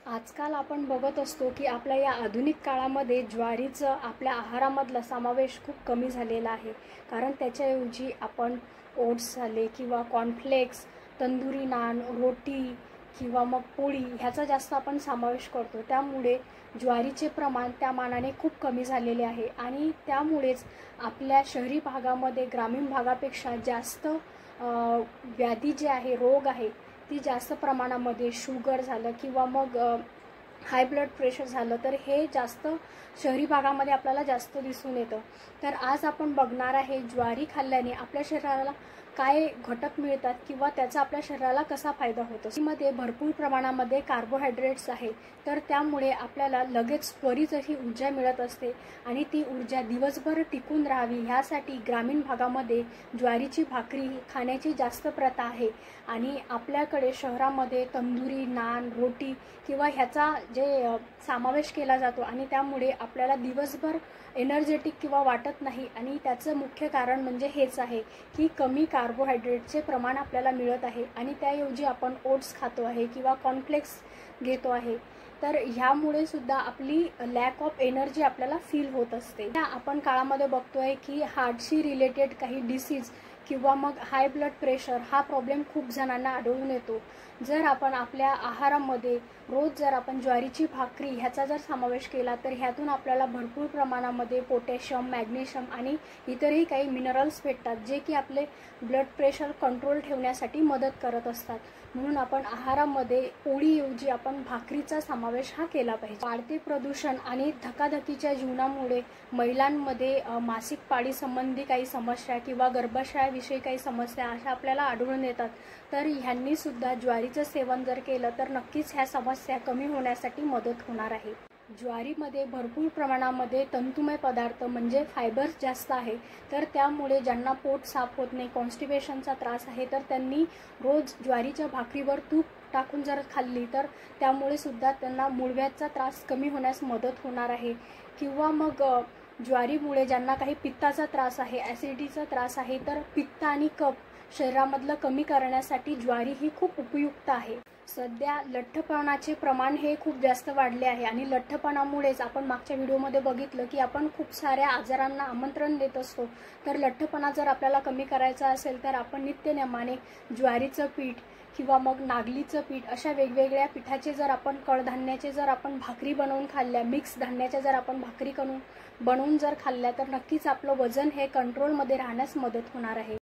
आजकाल आपण बघत असतो की आपल्या या आधुनिक काळामध्ये ज्वारीचं आपल्या आहारामधला समावेश खूप कमी झालेला आहे. कारण त्याच्याऐवजी आपण ओट्स झाले किंवा कॉर्नफ्लेक्स, तंदुरी नान, रोटी किंवा मग पोळी ह्याचा जास्त आपण समावेश करतो. त्यामुळे ज्वारीचे प्रमाण त्या मानाने खूप कमी झालेले आहे आणि त्यामुळेच आपल्या शहरी भागामध्ये ग्रामीण भागापेक्षा जास्त व्याधी जे आहे, रोग आहे ती जास्त प्रमाणामध्ये शुगर झालं किंवा मग हाय ब्लड प्रेशर झालं तर हे जास्त शहरी भागामध्ये आपल्याला जास्त दिसून येतं. तर आज आपण बघणार आहे ज्वारी खाल्ल्याने आपल्या शरीराला काय घटक मिळतात किंवा त्याचा आपल्या शरीराला कसा फायदा होतो. मध्ये भरपूर प्रमाणामध्ये कार्बोहायड्रेट्स आहे, तर त्यामुळे आपल्याला लगेच त्वरित अशी ऊर्जा मिळत असते आणि ती ऊर्जा दिवसभर टिकून राहावी ह्यासाठी ग्रामीण भागामध्ये ज्वारीची भाकरी खाण्याची जास्त प्रथा आहे. आणि आपल्याकडे शहरामध्ये तंदुरी नान, रोटी किंवा ह्याचा जे समावेश केला जातो आणि त्यामुळे आपल्याला दिवसभर एनर्जेटिक किंवा वाटत नाही. आणि त्याचं मुख्य कारण म्हणजे हेच आहे की कमी कार्बोहायड्रेटचे प्रमाण आपल्याला मिळत आहे आणि त्याऐवजी आपण ओट्स खातो आहे किंवा कॉर्नफ्लेक्स घेतो आहे. तर ह्यामुळे सुद्धा आपली लॅक ऑफ एनर्जी आपल्याला फील होत असते. आपण काळामध्ये बघतोय की हार्टशी रिलेटेड काही डिसीज किंवा मग हाय ब्लड प्रेशर हा प्रॉब्लेम खूप जणांना आढळून येतो. जर आपण आपल्या आहारामध्ये रोज जर आपण ज्वारीची भाकरी ह्याचा जर समावेश केला तर ह्यातून आपल्याला भरपूर प्रमाणामध्ये पोटॅशियम, मॅग्नेशियम आणि इतरही काही मिनरल्स भेटतात, जे की आपले ब्लड प्रेशर कंट्रोल ठेवण्यासाठी मदत करत असतात. म्हणून आपण आहारामध्ये पोळीऐवजी आपण भाकरीचा समावेश हा केला पाहिजे. वाढते प्रदूषण आणि धकाधकीच्या जीवनामुळे महिलांमध्ये मासिक पाळी संबंधी काही समस्या किंवा गर्भाशयाविषयी काही समस्या अशा आपल्याला आढळून येतात. तर ह्यांनी सुद्धा ज्वारीचं सेवन जर केलं तर नक्कीच ह्या समस्या कमी होण्यासाठी मदत होणार आहे. ज्वारीमध्ये भरपूर प्रमाणामध्ये तंतुमय पदार्थ म्हणजे फायबर्स जास्त आहे, तर त्यामुळे ज्यांना पोट साफ होत नाही, कॉन्स्टिपेशनचा त्रास आहे, तर त्यांनी रोज ज्वारीच्या भाकरीवर तूप टाकून जर खाल्ली तर त्यामुळे सुद्धा त्यांना मूळव्याधचा त्रास कमी होण्यास मदत होणार आहे. किंवा मग ज्वारीमुळे ज्यांना काही पित्ताचा त्रास आहे, ॲसिडिटीचा त्रास आहे, तर पित्त आणि कफ शरीरामधलं कमी करण्यासाठी ज्वारी ही खूप उपयुक्त आहे. सध्या लठ्ठपणाचे प्रमाण हे खूप जास्त वाढले आहे आणि लठ्ठपणामुळेच आपण मागच्या व्हिडिओमध्ये बघितलं की आपण खूप साऱ्या आजारांना आमंत्रण देत असतो. तर लठ्ठपणा जर आपल्याला कमी करायचा असेल तर आपण नित्यनेमाने ज्वारीचं पीठ किंवा मग नागलीचं पीठ अशा वेगवेगळ्या पिठाचे जर आपण कडधान्याचे जर आपण भाकरी बनवून खाल्ल्या, मिक्स धान्याच्या जर आपण भाकरी बनवून जर खाल्ल्या तर नक्कीच आपलं वजन हे कंट्रोलमध्ये राहण्यास मदत होणार आहे.